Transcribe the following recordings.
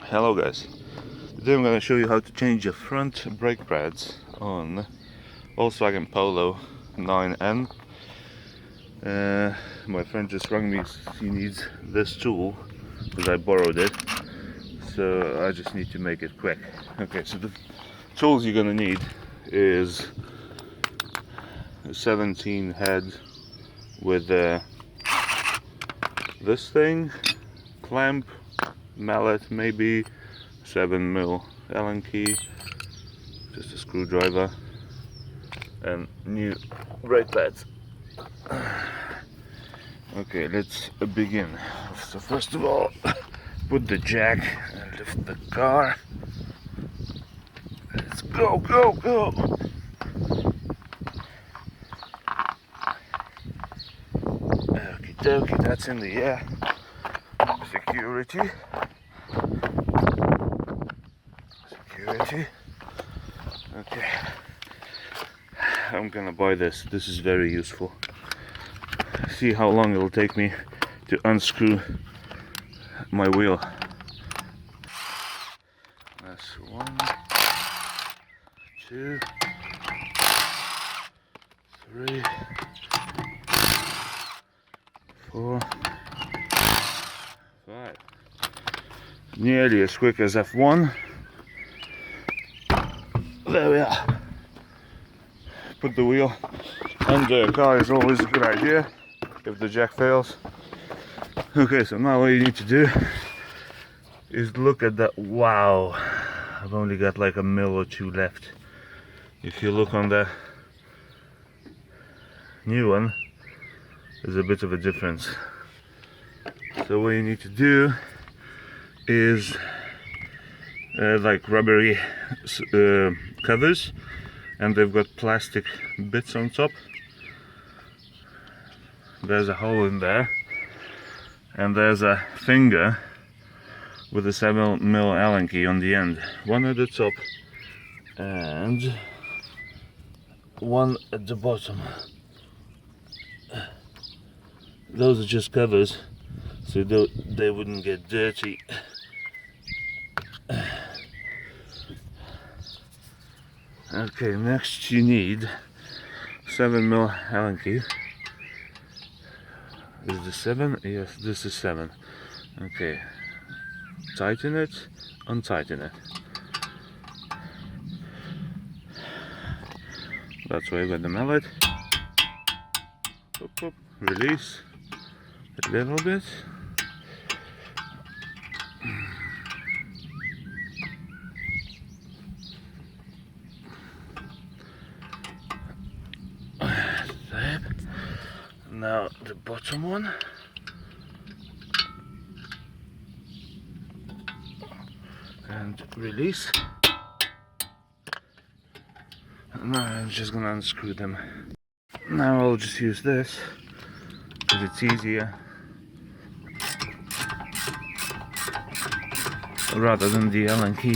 Hello guys, today I'm going to show you how to change the front brake pads on Volkswagen Polo 9N. My friend just rang me, he needs this tool because I borrowed it, so I just need to make it quick. Okay, so the tools you're going to need is a 17 head with this thing, clamp, mallet, maybe 7mm Allen key, just a screwdriver, and new brake pads. Okay, let's begin. So first of all, put the jack and lift the car. Let's go, go, go! Okie dokie, that's in the air. Security. Okay, I'm gonna buy this. This is very useful. See how long it'll take me to unscrew my wheel. That's 1, 2, 3, 4, 5. Nearly as quick as F1. There we are. Put the wheel under a car is always a good idea if the jack fails. Okay, so now what you need to do is look at that. Wow, I've only got like a mil or two left. If you look on the new one, there's a bit of a difference. So what you need to do is like rubbery covers, and they've got plastic bits on top. There's a hole in there, and there's a finger with a 7mm Allen key on the end. One at the top and one at the bottom. Those are just covers, so they wouldn't get dirty. Okay, next you need 7mm Allen key. Is this 7? Yes, this is 7. Okay, tighten it, untighten it. That's why I got the mallet. Up, up, release a little bit. Now the bottom one. And release. Now I'm just gonna unscrew them. Now I'll just use this because it's easier rather than the Allen key.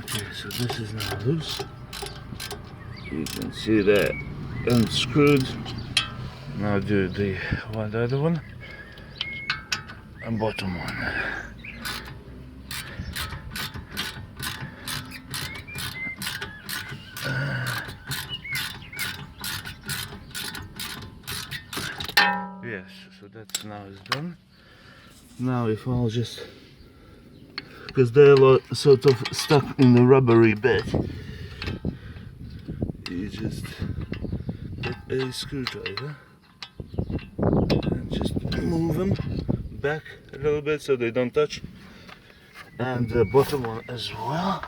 Okay, so this is now loose. You can see that unscrewed. Now do the other one and bottom one. Yes, so that's now is done. Now if I'll just, because they're sort of stuck in the rubbery bit, you just get a screwdriver and just move them back a little bit so they don't touch, and the bottom one as well.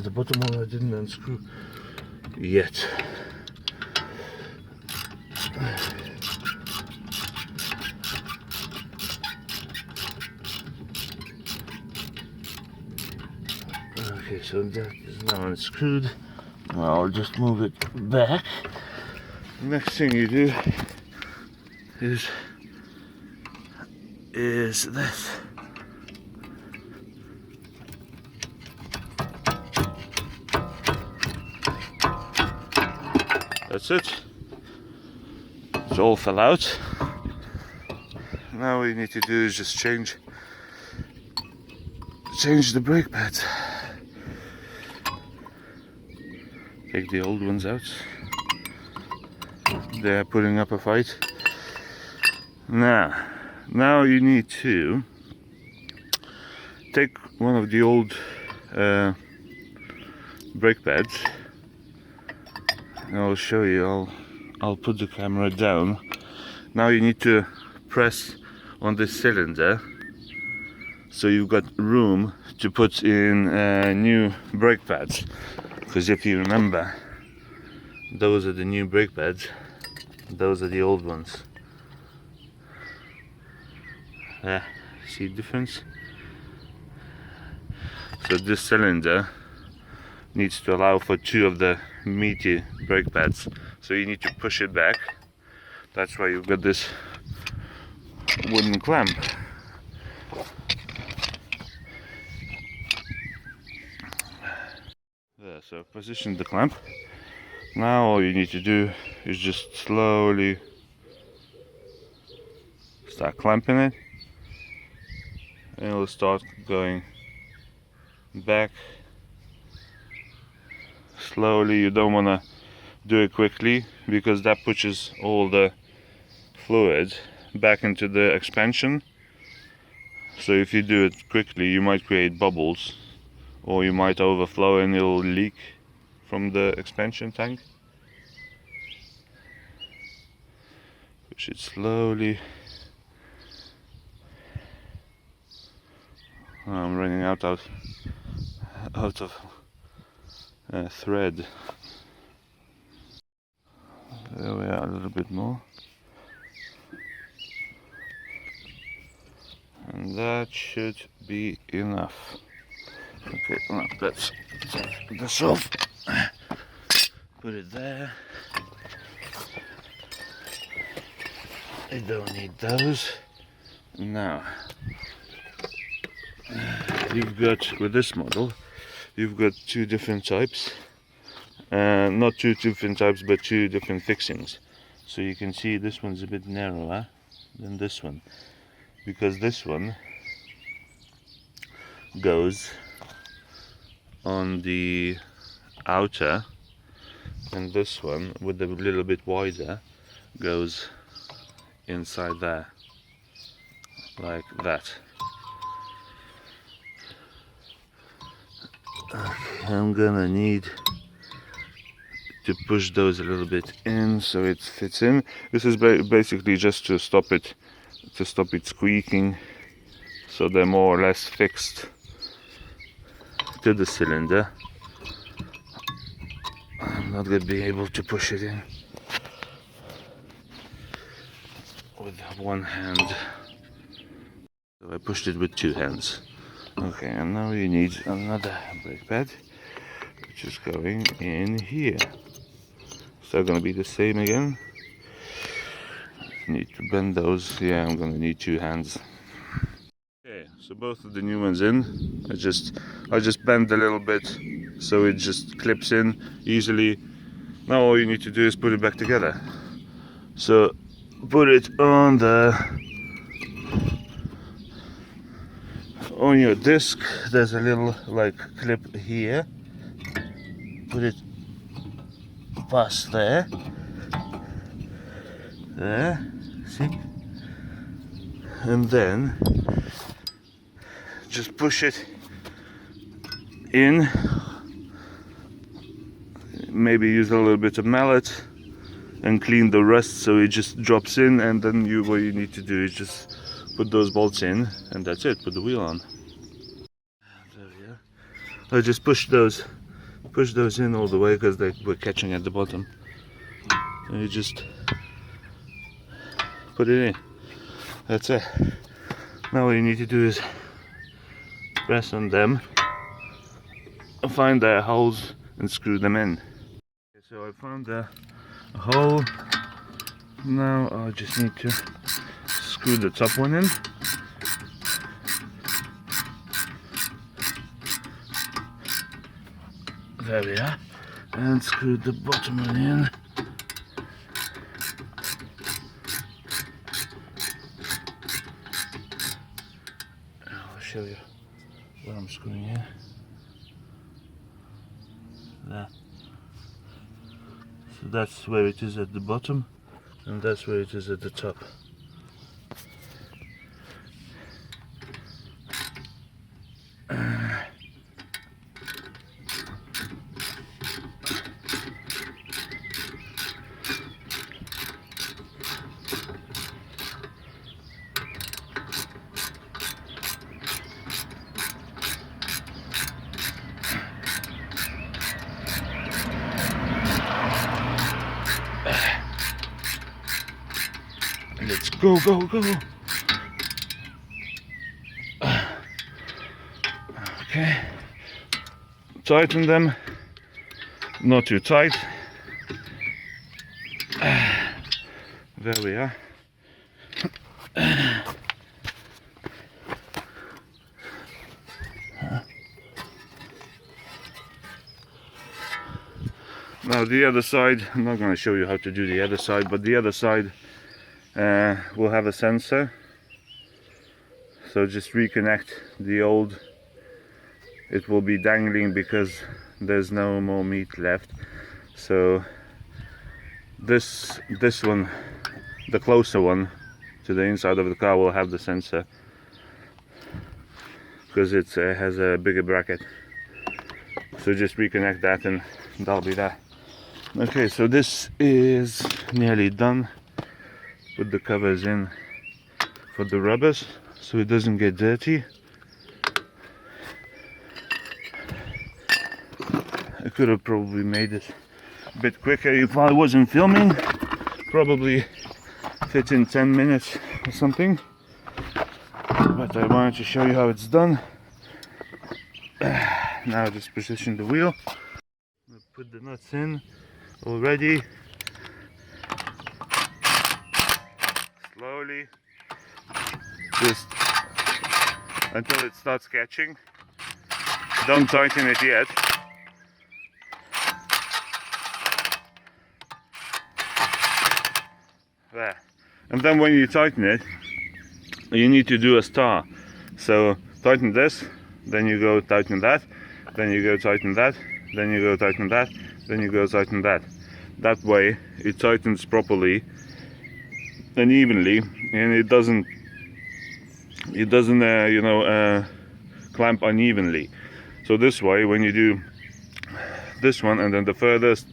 The bottom one I didn't unscrew yet. Okay, so that is now unscrewed. Now I'll just move it back. Next thing you do is this. that's it. It all fell out. Now what you need to do is just change the brake pads. Take the old ones out. They're putting up a fight. Now you need to take one of the old brake pads. I'll show you. I'll put the camera down. Now you need to press on this cylinder, so you've got room to put in new brake pads. Because if you remember, those are the new brake pads, those are the old ones. See the difference? So this cylinder needs to allow for two of the meaty brake pads, so you need to push it back. That's why you've got this wooden clamp. There, so position the clamp. Now all you need to do is just slowly start clamping it, and it'll start going back slowly. You don't want to do it quickly, because that pushes all the fluid back into the expansion. So if you do it quickly, you might create bubbles, or you might overflow and it'll leak from the expansion tank. Push it slowly. I'm running out of thread. There we are, a little bit more. And that should be enough. Okay, well, let's take this off. Put it there. I don't need those. Now, you've got, with this model, you've got two different types. Not two different types, but two different fixings. So you can see this one's a bit narrower than this one, because this one goes on the outer, and this one, with a little bit wider, goes inside there, like that. Okay, I'm gonna need to push those a little bit in so it fits in. This is basically just to stop it squeaking, so they're more or less fixed to the cylinder. I'm not gonna be able to push it in with one hand, so I pushed it with two hands. Okay, and now you need another brake pad, which is going in here. So going to be the same again. Need to bend those. Yeah, I'm going to need two hands. Okay, so both of the new ones in. I just bend a little bit so it just clips in easily. Now all you need to do is put it back together. So put it on your disc. There's a little like clip here. Put it past there, see, and then just push it in. Maybe use a little bit of mallet and clean the rust so it just drops in, and then what you need to do is just put those bolts in, and that's it. Put the wheel on. There we are. I just push those in all the way because they were catching at the bottom. And you just put it in. That's it. Now what you need to do is press on them, find their holes and screw them in. Okay, so I found a hole. Now I just need to screw the top one in. There we are. And screw the bottom one in. show you what I'm screwing in. There. So that's where it is at the bottom, and that's where it is at the top. Let's go, go, go. Okay. Tighten them. Not too tight. There we are. Now the other side, I'm not going to show you how to do the other side, but the other side will have a sensor. So just reconnect the old. It will be dangling because there's no more meat left. So this one, the closer one to the inside of the car, will have the sensor because it has a bigger bracket. So just reconnect that and that'll be that. Okay, so this is nearly done. Put the covers in for the rubbers so it doesn't get dirty. I could have probably made it a bit quicker if I wasn't filming. Probably fit in 10 minutes or something. But I wanted to show you how it's done. Now just position the wheel. Put the nuts in already. Slowly. Just until it starts catching. Don't tighten it yet. There. And then when you tighten it, you need to do a star. So tighten this, then you go tighten that, then you go tighten that, then you go tighten that, then you go tighten that. That way it tightens properly and evenly, and it doesn't clamp unevenly. So this way, when you do this one and then the furthest,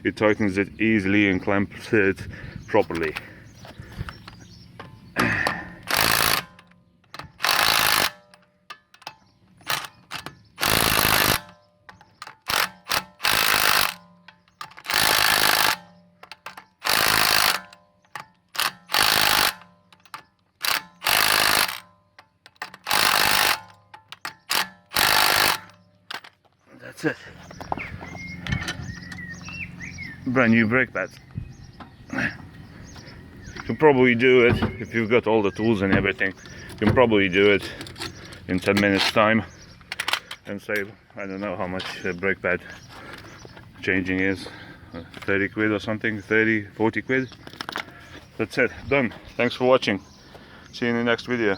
it tightens it easily and clamps it properly. That's it. Brand new brake pads. You can probably do it if you've got all the tools and everything. You can probably do it in 10 minutes time and save, I don't know how much brake pad changing is, 30 quid or something, 30, 40 quid. That's it, done. Thanks for watching. See you in the next video.